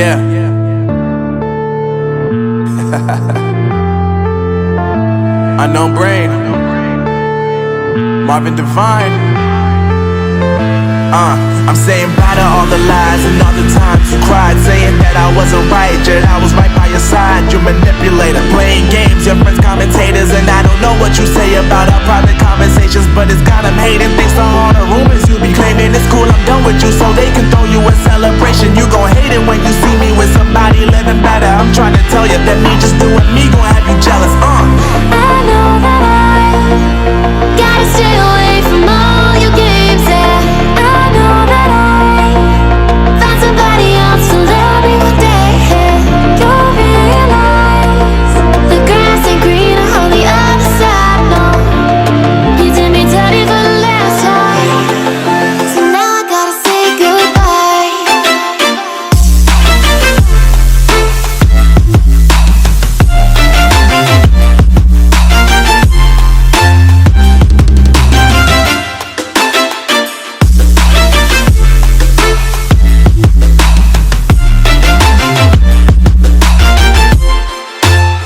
Yeah. Unknown Brain, Marvin Devine. I'm saying bye to all the lies and all the times you cried, saying that I wasn't right, yet I was right by your side. You manipulator, playing games, your friends commentators, and I don't know what you say about our private conversations, but it's got them hating. Thanks to all the rumors you be claiming. It's cool, I'm done with you, so they can throw you a celebration. You gon' hate it when you see me with somebody living better. I'm trying to tell you that me just doing me gon' have you jealous. I know that I gotta stay away from all your games, yeah. I know that I found somebody else to love me one day, yeah. You'll realize the grass ain't greener on the other side, no. You did me dirty for the last time, so now I gotta say goodbye.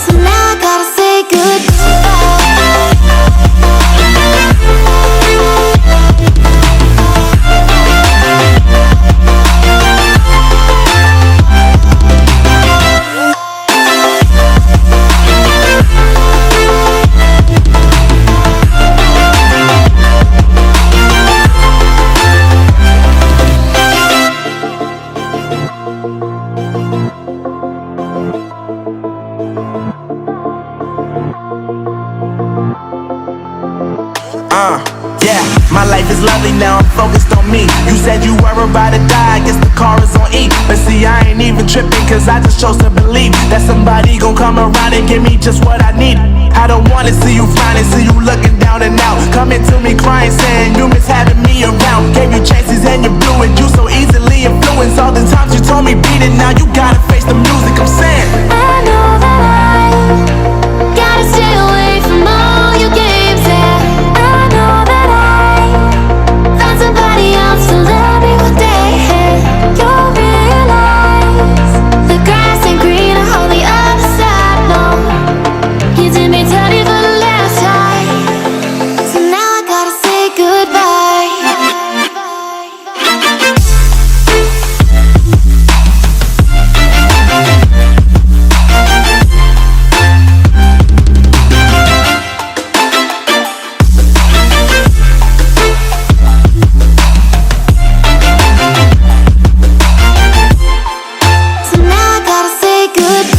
So now I gotta say goodbye. Yeah, my life is lovely now, I'm focused on me. You said you were about to die, I guess the car is on E. But see, I ain't even tripping, cause I just chose to believe that somebody gon' come around and give me just what I need. I don't wanna see you flying, see you looking down and out, coming to me crying, saying you miss having me around. Gave you chances and you blew it, you so easily influenced. All the times you told me beat it, now you gotta face the music. I'm saying I know that I gotta stay away from all your games, yeah. I know that I found somebody else to love me one day, yeah. You'll realize the grass ain't greener on the other side, no. You did me dirty for the last time, so now I gotta say goodbye. So now I gotta say goodbye.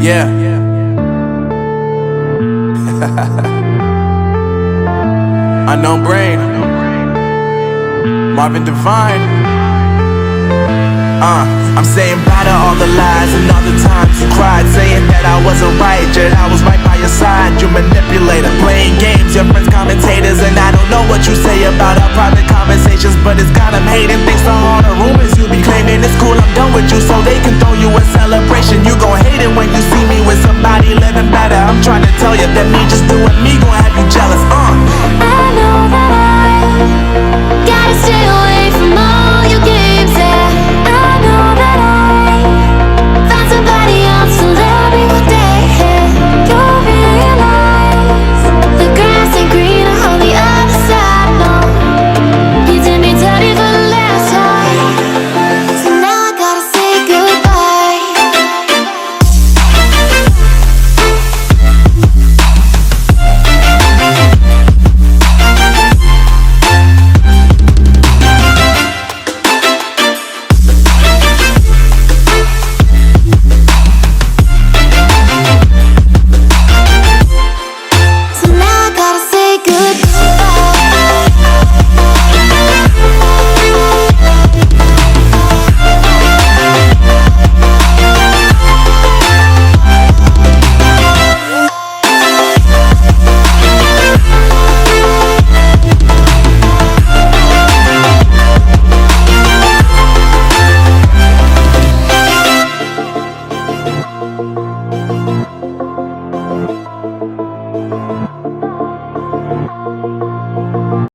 yeah. Unknown Brain, Marvin Devine. I'm saying bye to all the lies and all the times you cried, saying that I wasn't right, yet I was right by your side. You manipulator, playing games, your friends commentators, and I don't know what you say about our private conversations, but it's got them hating. Thanks to all the rumors you be claiming. It's cool, I'm done with you, so they can throw you a celebration. You gon' hate it when you see me with somebody living better. I'm trying to tell you that me just doing me gon' have you jealous.